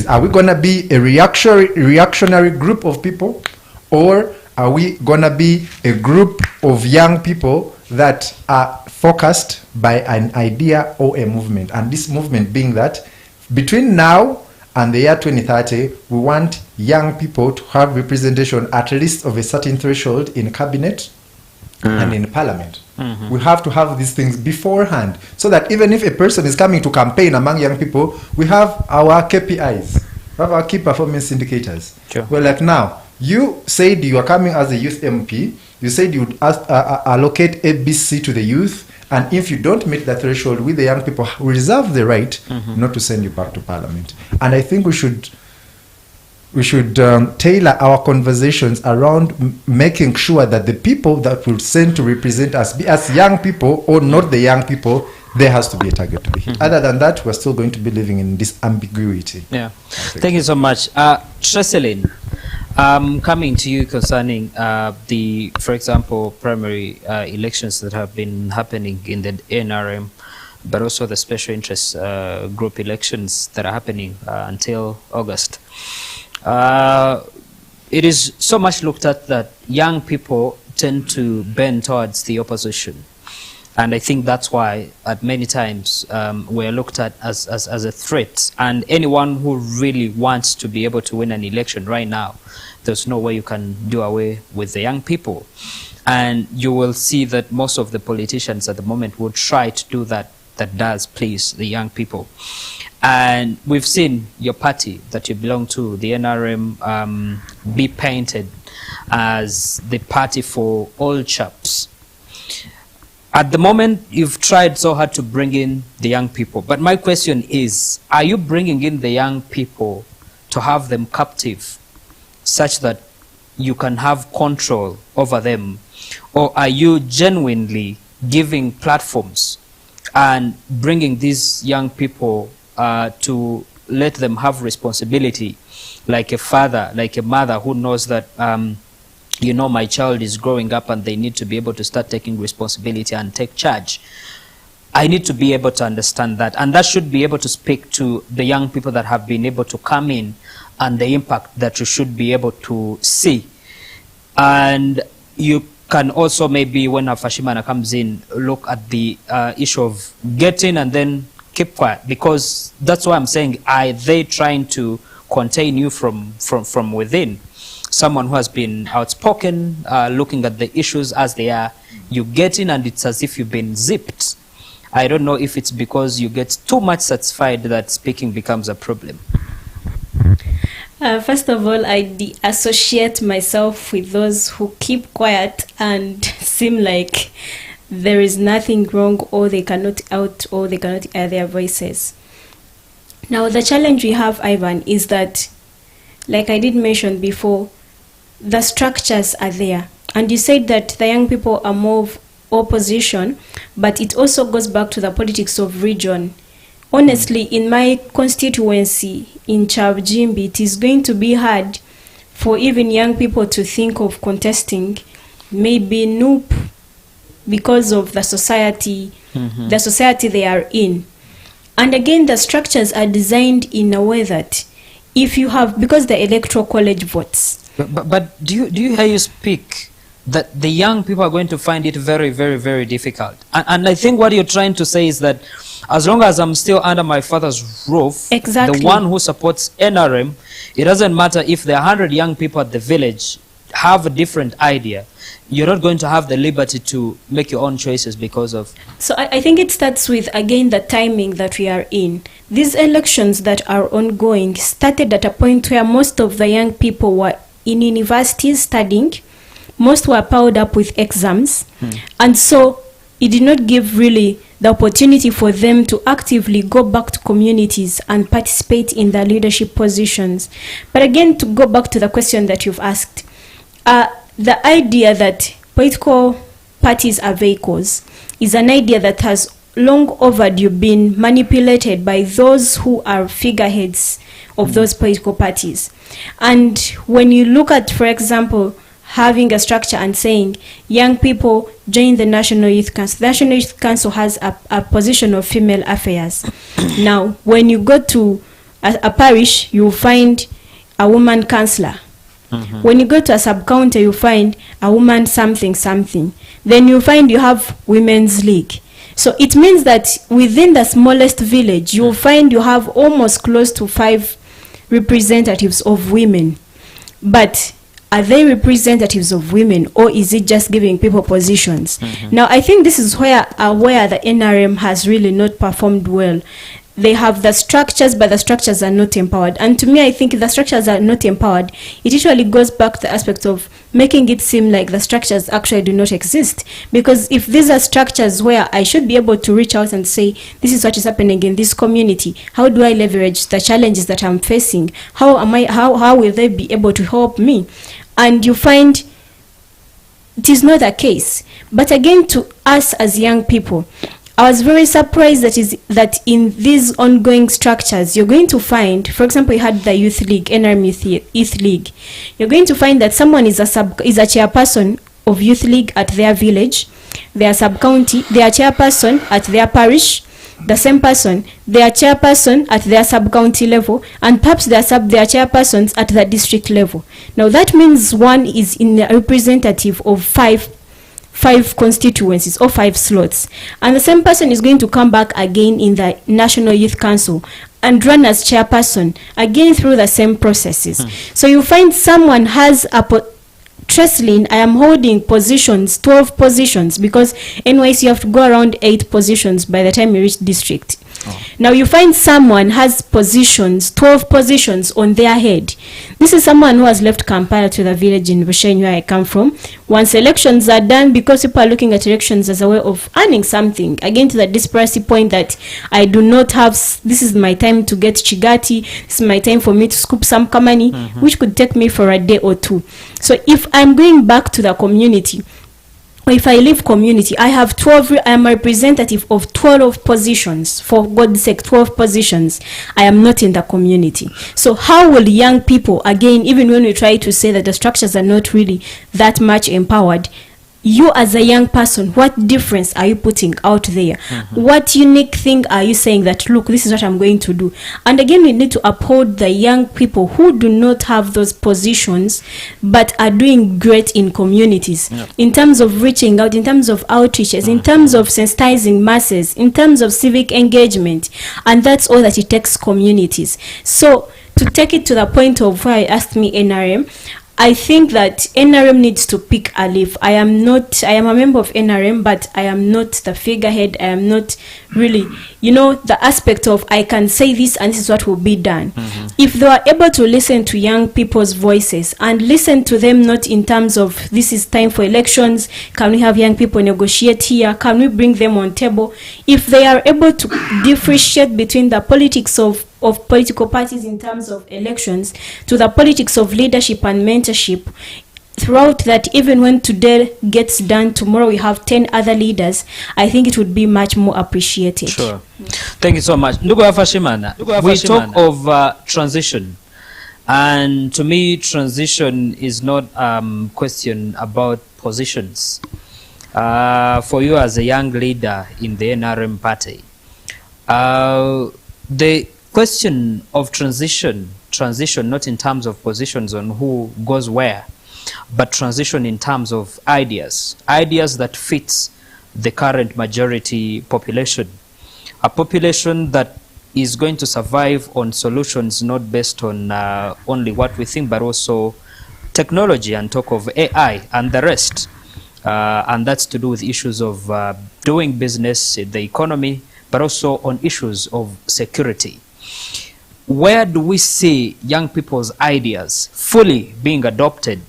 Speaker 10: Are we going to be a reactionary group of people, or are we going to be a group of young people that are focused by an idea or a movement? And this movement being that between now and the year 2030, we want young people to have representation at least of a certain threshold in cabinet and in parliament. We have to have these things beforehand, so that even if a person is coming to campaign among young people, we have our KPIs, we have our key performance indicators. Well, like now, you said you are coming as a youth MP, you said you would allocate ABC to the youth, and if you don't meet that threshold with the young people, we reserve the right not to send you back to parliament. And I think we should tailor our conversations around making sure that the people that will send to represent us, be as young people or not the young people, there has to be a target to be hit. Other than that, we're still going to be living in this ambiguity.
Speaker 9: Yeah. Thank you so much. Tresselin, coming to you concerning for example, primary elections that have been happening in the NRM, but also the special interest group elections that are happening until August. It is so much looked at that young people tend to bend towards the opposition. And I think that's why at many times we're looked at as a threat. And anyone who really wants to be able to win an election right now, there's no way you can do away with the young people. And you will see that most of the politicians at the moment will try to do that does please the young people. And we've seen your party that you belong to, the NRM, be painted as the party for all chaps. At the moment, you've tried so hard to bring in the young people. But my question is, are you bringing in the young people to have them captive such that you can have control over them? Or are you genuinely giving platforms and bringing these young people to let them have responsibility, like a father, like a mother who knows that my child is growing up and they need to be able to start taking responsibility and take charge. I need to be able to understand that, and that should be able to speak to the young people that have been able to come in and the impact that you should be able to see. And you can also maybe, when a Fashimana comes in, look at the issue of getting and then keep quiet, because that's why I'm saying, are they trying to contain you from within? Someone who has been outspoken, looking at the issues as they are, you get in and it's as if you've been zipped. I don't know if it's because you get too much satisfied that speaking becomes a problem.
Speaker 13: First of all, I associate myself with those who keep quiet and seem like there is nothing wrong, or they cannot air their voices. Now, the challenge we have, Ivan, is that, like I did mention before, the structures are there. And you said that the young people are more of opposition, but it also goes back to the politics of region. Honestly, in my constituency, in Chabjimbi, it is going to be hard for even young people to think of contesting maybe Noop because of the society, the society they are in. And again, the structures are designed in a way that if you have, because the electoral college votes.
Speaker 9: But do you hear you speak that the young people are going to find it very, very, very difficult? And I think what you're trying to say is that as long as I'm still under my father's roof,
Speaker 13: exactly,
Speaker 9: the one who supports NRM, it doesn't matter if there are 100 young people at the village have a different idea. You're not going to have the liberty to make your own choices because of...
Speaker 13: So I think it starts with, again, the timing that we are in. These elections that are ongoing started at a point where most of the young people were in universities studying. Most were piled up with exams. And so it did not give really the opportunity for them to actively go back to communities and participate in their leadership positions. But again, to go back to the question that you've asked, the idea that political parties are vehicles is an idea that has long overdue been manipulated by those who are figureheads of those political parties. And when you look at, for example, having a structure and saying young people join the National Youth Council. The National Youth Council has a position of female affairs. Now, when you go to a parish, you find a woman councillor. When you go to a sub-county, you find a woman something. Then you find you have women's league. So it means that within the smallest village, you'll find you have almost close to 5 representatives of women. But are they representatives of women, or is it just giving people positions? Now, I think this is where the NRM has really not performed well. They have the structures, but the structures are not empowered. And to me, I think the structures are not empowered. It usually goes back to the aspect of making it seem like the structures actually do not exist. Because if these are structures where I should be able to reach out and say, this is what is happening in this community, how do I leverage the challenges that I'm facing? How will they be able to help me? And you find it is not the case. But again, to us as young people, I was very surprised that in these ongoing structures, you're going to find, for example, you had the Youth League, NRM Youth League. You're going to find that someone is a chairperson of Youth League at their village, their sub-county, their chairperson at their parish, the same person, their chairperson at their sub-county level, and perhaps their chairpersons at the district level. Now that means one is in a representative of five constituencies or 5 slots, and the same person is going to come back again in the National Youth Council and run as chairperson again through the same processes. So you find someone has a Trestlin, I am holding positions, 12 positions, because anyways you have to go around 8 positions by the time you reach district. Now you find someone has positions, 12 positions on their head. This is someone who has left Kampala to the village in Bushenyi, where I come from. Once elections are done, because people are looking at elections as a way of earning something, again to the disparity point that I do not have, this is my time to get chigati, this is my time for me to scoop some kamani, which could take me for a day or 2. So if I'm going back to the community, if I leave community, I am a representative of 12 positions. For God's sake, 12 positions. I am not in the community. So how will young people, again, even when we try to say that the structures are not really that much empowered, you as a young person, what difference are you putting out there? What unique thing are you saying that, look, this is what I'm going to do? And again, we need to uphold the young people who do not have those positions but are doing great in communities, in terms of reaching out, in terms of outreaches, in terms of sensitizing masses, in terms of civic engagement. And that's all that it takes communities. So to take it to the point of where I asked me NRM, I think that NRM needs to pick a leaf. I am a member of NRM, but I am not the figurehead. I am not really, the aspect of I can say this and this is what will be done. If they are able to listen to young people's voices and listen to them not in terms of this is time for elections, can we have young people negotiate here, can we bring them on table? If they are able to differentiate between the politics of political parties in terms of elections to the politics of leadership and mentorship, throughout that, even when today gets done, tomorrow we have 10 other leaders, I think it would be much more appreciated.
Speaker 9: Sure. Thank you so much. Ndugu Afashimana, we talk of transition, and to me transition is not question about positions. For you as a young leader in the NRM party, the question of transition not in terms of positions on who goes where, but transition in terms of ideas that fits the current majority population, a population that is going to survive on solutions not based on only what we think, but also technology and talk of AI and the rest, and that's to do with issues of doing business, the economy, but also on issues of security. Where do we see young people's ideas fully being adopted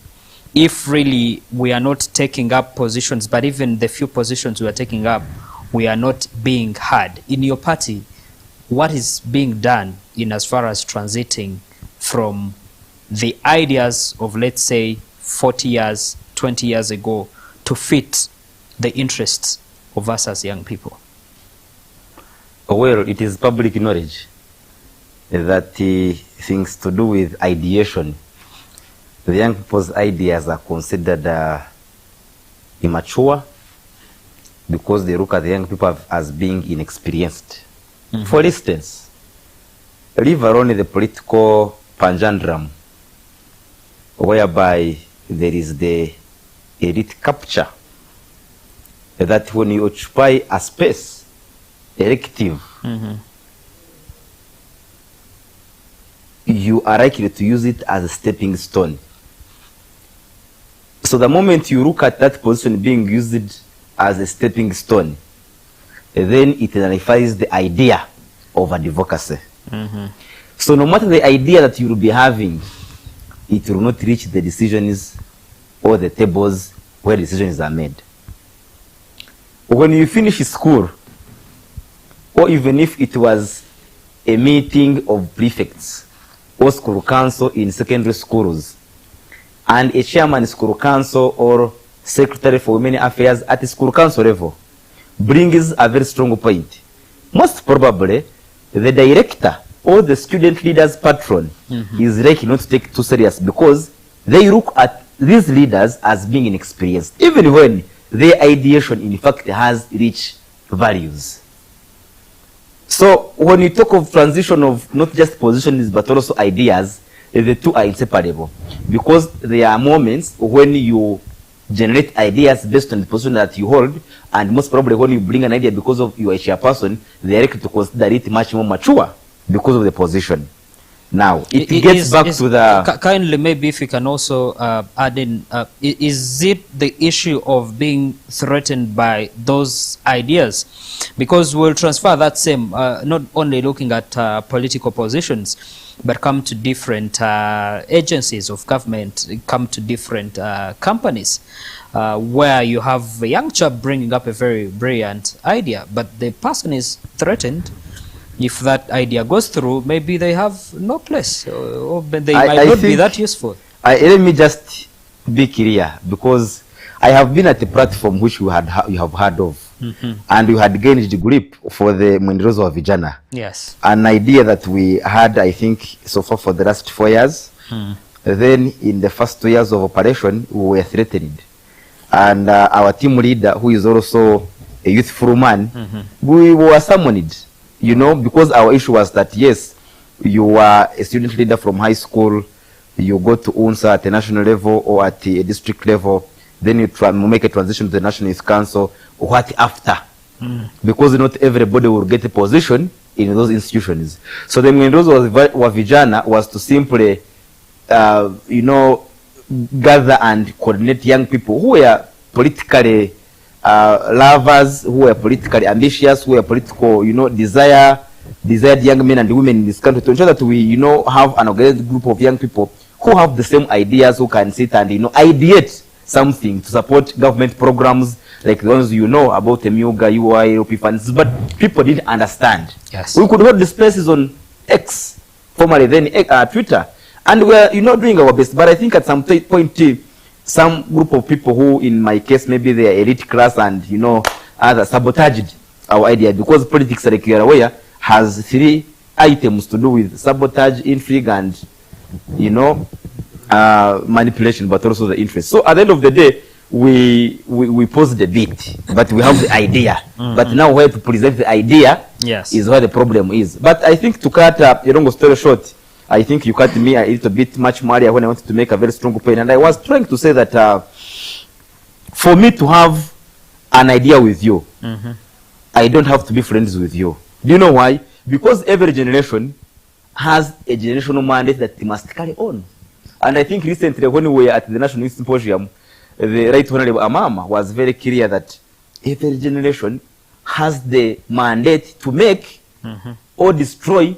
Speaker 9: if really we are not taking up positions, but even the few positions we are taking up, we are not being heard? In your party, what is being done in as far as transiting from the ideas of, let's say, 40 years, 20 years ago to fit the interests of us as young people?
Speaker 11: Well, it is public knowledge that things to do with ideation, the young people's ideas are considered immature because they look at the young people as being inexperienced. For instance, leave alone the political panjandrum whereby there is the elite capture, that when you occupy a space elective, you are likely to use it as a stepping stone. So the moment you look at that position being used as a stepping stone, then it nullifies the idea of advocacy. So no matter the idea that you will be having, it will not reach the decisions or the tables where decisions are made. When you finish school, or even if it was a meeting of prefects or school council in secondary schools, and a chairman school council or secretary for women affairs at the school council level brings a very strong point, most probably the director or the student leader's patron is likely not to take it too serious, because they look at these leaders as being inexperienced, even when their ideation in fact has rich values. So when you talk of transition of not just positions but also ideas, the two are inseparable, because there are moments when you generate ideas based on the position that you hold, and most probably when you bring an idea because of you are a chairperson, they are likely to consider it much more mature because of the position. Now it gets back to the
Speaker 9: kindly, maybe if you can also add in, is it the issue of being threatened by those ideas? Because we'll transfer that same, not only looking at political positions, but come to different agencies of government, come to different companies, where you have a young chap bringing up a very brilliant idea, but the person is threatened. If that idea goes through, maybe they have no place, or they might not be that useful.
Speaker 11: Let me just be clear, because I have been at the platform which you have heard of, and we had gained grip for the Mwendelezo wa Vijana.
Speaker 9: Yes.
Speaker 11: An idea that we had, I think, so far for the last 4 years. Then in the first 2 years of operation, we were threatened. And our team leader, who is also a youthful man, we were summoned, you know, because our issue was that, yes, you are a student leader from high school, you go to UNSA at the national level or at the district level, then you make a transition to the National Youth Council. What after? Because not everybody will get a position in those institutions. So the Mwendelezo wa Vijana was to simply, you know, gather and coordinate young people who were politically lovers, who were politically ambitious, who were political, you know, desired young men and women in this country, to ensure that we, you know, have an organized group of young people who have the same ideas, who can sit and, you know, ideate something to support government programs like the ones you know about the MUGA, UI, OP funds, but people didn't understand.
Speaker 9: Yes.
Speaker 11: We could hold these places on X, formerly then Twitter, and we're, you know, doing our best. But I think at some point, some group of people who, in my case, maybe they are elite class and, you know, others sabotaged our idea, because politics, like you are aware, has 3 items to do with sabotage, intrigue, and, you know, manipulation, but also the interest. So at the end of the day, we posed a bit, but we have the idea. But now where to present the idea is where the problem is. But I think, to cut a long story short, I think you cut me a little bit much more when I wanted to make a very strong point. And I was trying to say that for me to have an idea with you, I don't have to be friends with you. Do you know why? Because every generation has a generational mandate that they must carry on. And I think recently when we were at the National Youth Symposium, the Right Honorable Amama was very clear that every generation has the mandate to make or destroy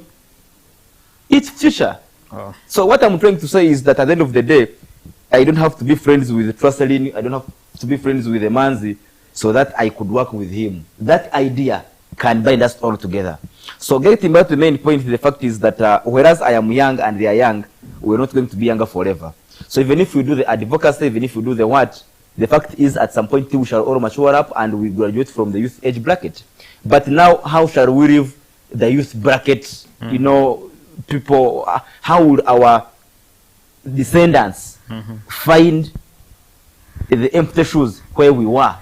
Speaker 11: its future. So what I'm trying to say is that at the end of the day, I don't have to be friends with Trusselin, I don't have to be friends with Emanzi, so that I could work with him. That idea can bind us all together. So getting back to the main point, the fact is that whereas I am young and they are young, we're not going to be younger forever. So even if we do the advocacy, even if we do the what, the fact is at some point we shall all mature up and we graduate from the youth age bracket. But now, how shall we leave the youth bracket? You know, people, how would our descendants find the empty shoes where we were?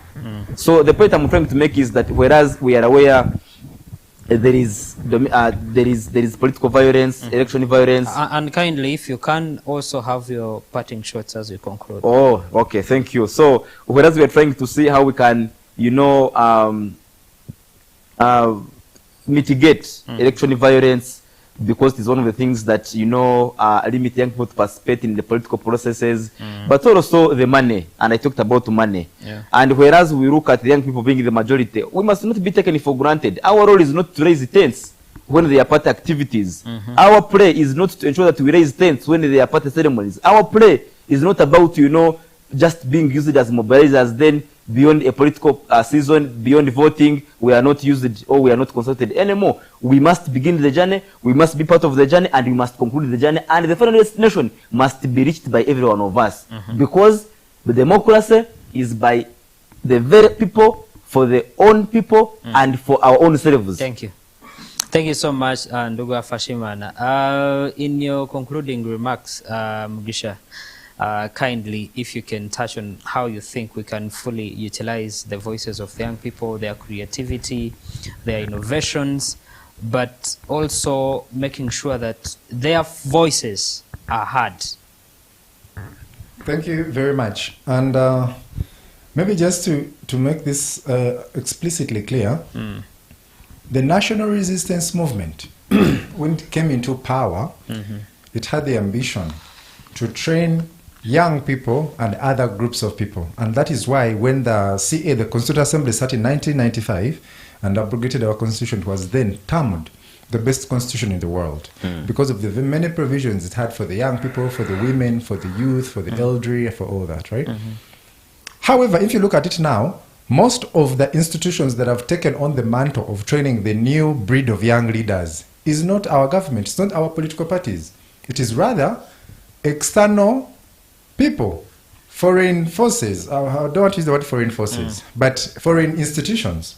Speaker 11: So the point I'm trying to make is that whereas we are aware there is political violence, election violence.
Speaker 9: And kindly, if you can also have your parting shots as we conclude.
Speaker 11: Oh, okay, thank you. So whereas we are trying to see how we can, you know, mitigate election violence, because it's one of the things that, you know, limit young people to participate in the political processes, but also the money, and I talked about money. And whereas we look at the young people being the majority, we must not be taken for granted. Our role is not to raise tents when they are party activities. Our play is not to ensure that we raise tents when they are party ceremonies. Our play is not about, you know, just being used as mobilizers, then beyond a political season, beyond voting, we are not used or we are not consulted anymore. We must begin the journey, we must be part of the journey, and we must conclude the journey, and the final destination must be reached by every one of us. Because the democracy is by the very people, for their own people, and for our own selves.
Speaker 9: Thank you. Thank you so much, Ndugu Fashimana. In your concluding remarks, Mugisha, kindly, if you can touch on how you think we can fully utilize the voices of the young people, their creativity, their innovations, but also making sure that their voices are heard.
Speaker 10: Thank you very much. And maybe just to make this explicitly clear, the national resistance movement, when it came into power, it had the ambition to train young people and other groups of people. And that is why when the CA, the Constituent Assembly, started in 1995 and abrogated our constitution, it was then termed the best constitution in the world because of the many provisions it had for the young people, for the women, for the youth, for the elderly, for all that, right? However, if you look at it now, most of the institutions that have taken on the mantle of training the new breed of young leaders is not our government, it's not our political parties. It is rather external people foreign forces. I don't want to use the word foreign forces, but foreign institutions.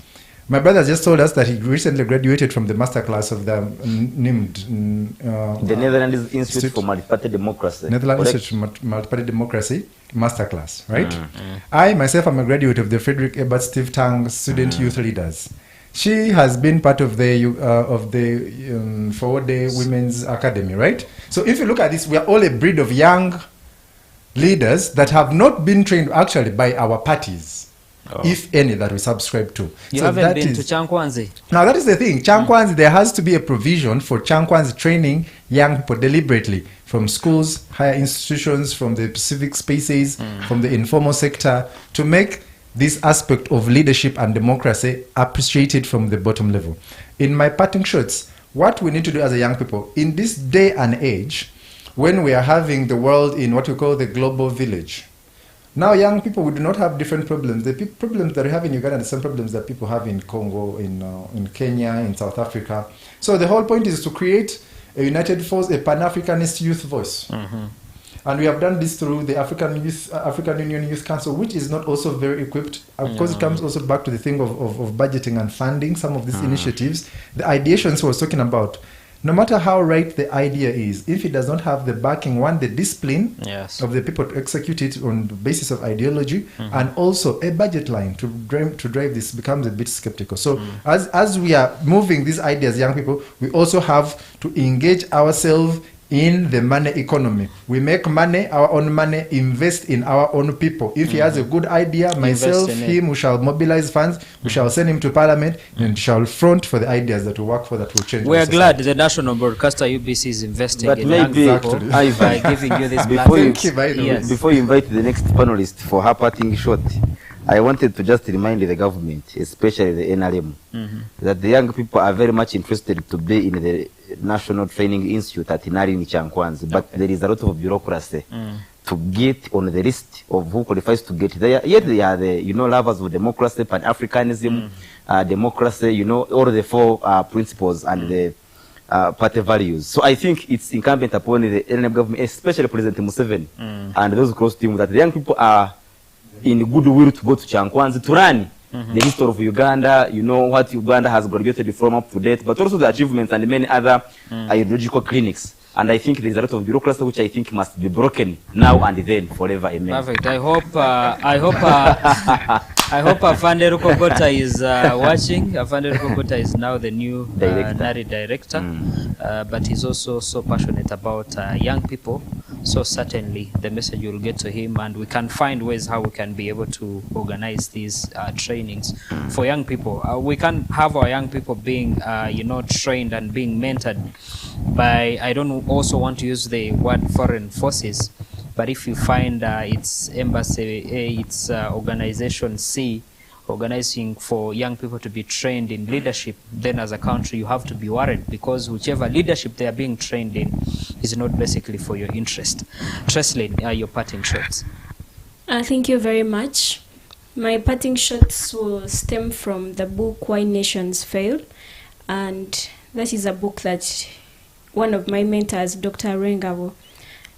Speaker 10: My brother just told us that he recently graduated from the masterclass of the
Speaker 11: the Netherlands Institute for Multi-Party Democracy.
Speaker 10: Netherlands Institute for Multi-Party Democracy masterclass, right? I myself am a graduate of the Frederick Ebert Steve Tang Student Youth Leaders. She has been part of the Forward Day Women's Academy, right? So if you look at this, we are all a breed of young leaders that have not been trained actually by our parties. If any that we subscribe to.
Speaker 9: You haven't been to Chankwanzi?
Speaker 10: Now that is the thing. Chankwanzi, there has to be a provision for Chankwanzi training young people deliberately from schools, higher institutions, from the civic spaces, from the informal sector, to make this aspect of leadership and democracy appreciated from the bottom level. In my parting shots, what we need to do as a young people, in this day and age, when we are having the world in what we call the global village, now, young people, we do not have different problems. The problems that we have in Uganda are the same problems that people have in Congo, in Kenya, in South Africa. So the whole point is to create a united force, a Pan-Africanist youth voice. And we have done this through the African Union Youth Council, which is not also very equipped. Of course, it comes also back to the thing of budgeting and funding some of these initiatives. The ideations we was talking about, no matter how right the idea is, if it does not have the backing, the discipline of the people to execute it on the basis of ideology, and also a budget line to drive this, becomes a bit skeptical. So as we are moving these ideas, young people, we also have to engage ourselves in the money economy. We make money, our own money, invest in our own people. If he has a good idea, myself, him, we shall mobilize funds, we shall send him to parliament, and shall front for the ideas that will work for, that will change.
Speaker 9: We are glad the national broadcaster UBC is investing in young people by giving you this
Speaker 11: platform. Before you invite the next panelist for her parting shot, I wanted to just remind the government, especially the NRM, that the young people are very much interested to be in the National Training Institute at Inari in Chankwanzi, but there is a lot of bureaucracy to get on the list of who qualifies to get there. Yet they are the, lovers of democracy, Pan-Africanism, democracy, all the four principles and the party values. So I think it's incumbent upon the NRM government, especially President Museveni and those close to him, that the young people are in goodwill to go to Chankwanzi to run the history of Uganda, what Uganda has graduated from up to date, but also the achievements and many other ideological clinics. And I think there is a lot of bureaucracy which I think must be broken now and then, forever. Amen.
Speaker 9: Perfect. I hope Afande Rukogota is watching. Afande Rukogota is now the new NARI director, but he's also so passionate about young people. So certainly the message will get to him, and we can find ways how we can be able to organize these trainings for young people. We can have our young people being, trained and being mentored by, I don't also want to use the word foreign forces, but if you find its embassy A, its organization C, organizing for young people to be trained in leadership, then as a country you have to be worried, because whichever leadership they are being trained in is not basically for your interest. Treslin, your parting shots.
Speaker 12: Thank you very much. My parting shots will stem from the book Why Nations Fail, and that is a book that one of my mentors, Dr. Rengabo,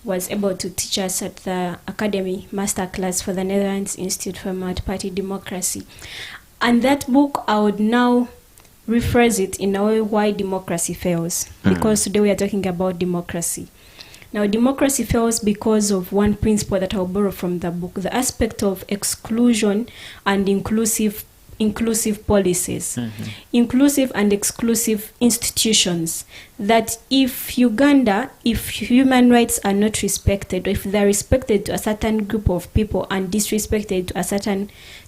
Speaker 12: was able to teach us at the Academy Masterclass for the Netherlands Institute for Multi-Party Democracy. And that book, I would now rephrase it in a way why democracy fails. Because today we are talking about democracy. Now, democracy fails because of one principle that I'll borrow from the book, the aspect of exclusion and inclusive policies, inclusive and exclusive institutions, that if human rights are not respected, or if they're respected to a certain group of people and disrespected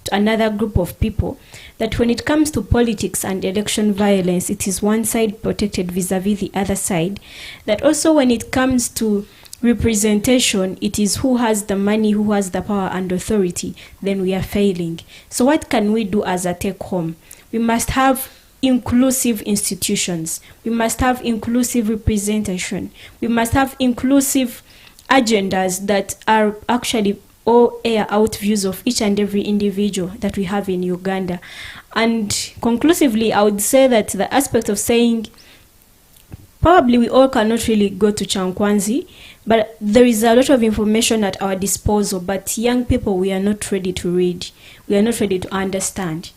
Speaker 12: to another group of people, that when it comes to politics and election violence, it is one side protected vis-a-vis the other side, that also when it comes to representation, it is who has the money, who has the power and authority, then we are failing. So what can we do as a take home? We must have inclusive institutions. We must have inclusive representation. We must have inclusive agendas that are actually all air out views of each and every individual that we have in Uganda. And conclusively, I would say that the aspect of saying
Speaker 13: Probably we all cannot really go to Chankwanzi, but there is a lot of information at our disposal. But young people, we are not ready to read. We are not ready to understand.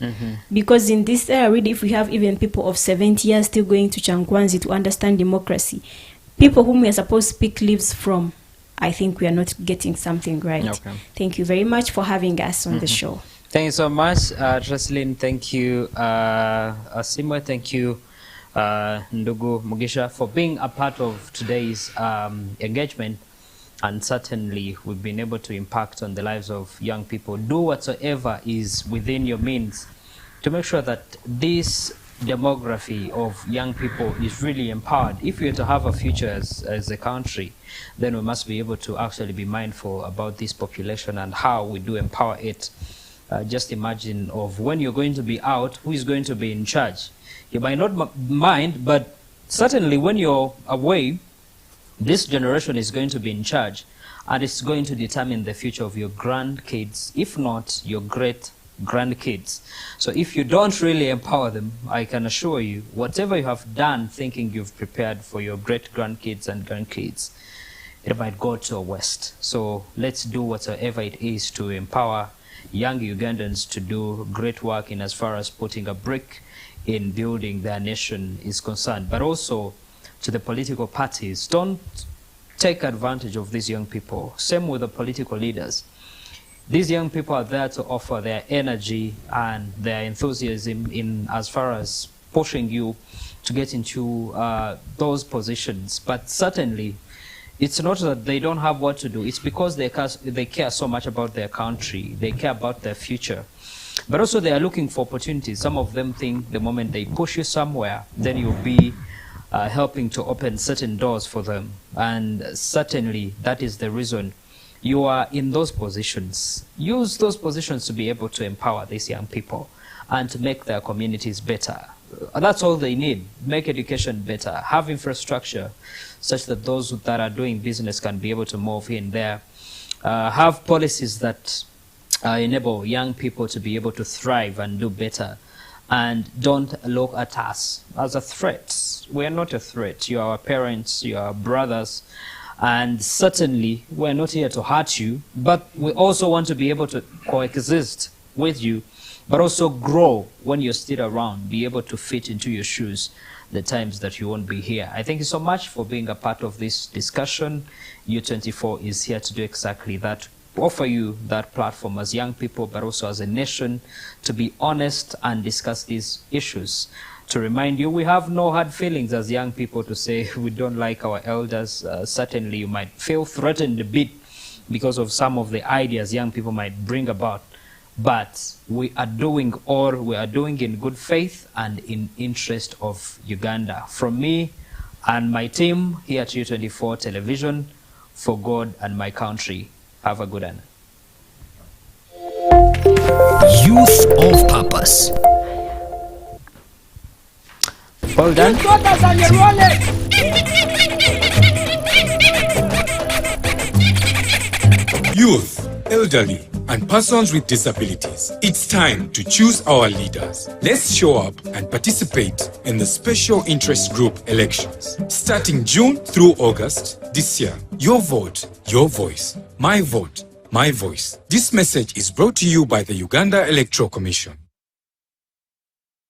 Speaker 13: Because in this era, really, if we have even people of 70 years still going to Chankwanzi to understand democracy, people whom we are supposed to pick leaves from, I think we are not getting something right.
Speaker 9: Okay.
Speaker 13: Thank you very much for having us on the show.
Speaker 9: Thank you so much, Jocelyn. Thank you, Asimwe. Thank you, Ndugu Mugisha, for being a part of today's engagement. And certainly, we've been able to impact on the lives of young people. Do whatsoever is within your means to make sure that this demography of young people is really empowered. If we are to have a future as a country, then we must be able to actually be mindful about this population and how we do empower it. Just imagine of when you're going to be out, who is going to be in charge. You might not mind, but certainly when you're away, this generation is going to be in charge, and it's going to determine the future of your grandkids, if not your great grandkids. So if you don't really empower them, I can assure you, whatever you have done thinking you've prepared for your great grandkids and grandkids, it might go to a waste. So let's do whatever it is to empower young Ugandans to do great work in as far as putting a brick in building their nation is concerned. But also to the political parties, don't take advantage of these young people. Same with the political leaders. These young people are there to offer their energy and their enthusiasm in as far as pushing you to get into those positions. But certainly, it's not that they don't have what to do. It's because they care so much about their country. They care about their future. But also they are looking for opportunities. Some of them think the moment they push you somewhere, then you'll be helping to open certain doors for them. And certainly that is the reason you are in those positions. Use those positions to be able to empower these young people and to make their communities better. That's all they need. Make education better. Have infrastructure such that those that are doing business can be able to move in there. Have policies that enable young people to be able to thrive and do better. And don't look at us as a threat. We are not a threat. You are our parents, you are our brothers. And certainly, we're not here to hurt you, but we also want to be able to coexist with you, but also grow when you're still around, be able to fit into your shoes the times that you won't be here. I thank you so much for being a part of this discussion. U24 is here to do exactly that, offer you that platform as young people, but also as a nation, to be honest and discuss these issues. To remind you, we have no hard feelings as young people to say we don't like our elders. Certainly you might feel threatened a bit because of some of the ideas young people might bring about. But we are doing all we are doing in good faith and in interest of Uganda. From me and my team here at U24 Television, for God and my country. Have a good one.
Speaker 8: Youth of Purpose.
Speaker 9: Well done.
Speaker 5: Youth, elderly, and persons with disabilities. It's time to choose our leaders. Let's show up and participate in the special interest group elections. Starting June through August this year. Your vote, your voice. My vote, my voice. This message is brought to you by the Uganda Electoral Commission.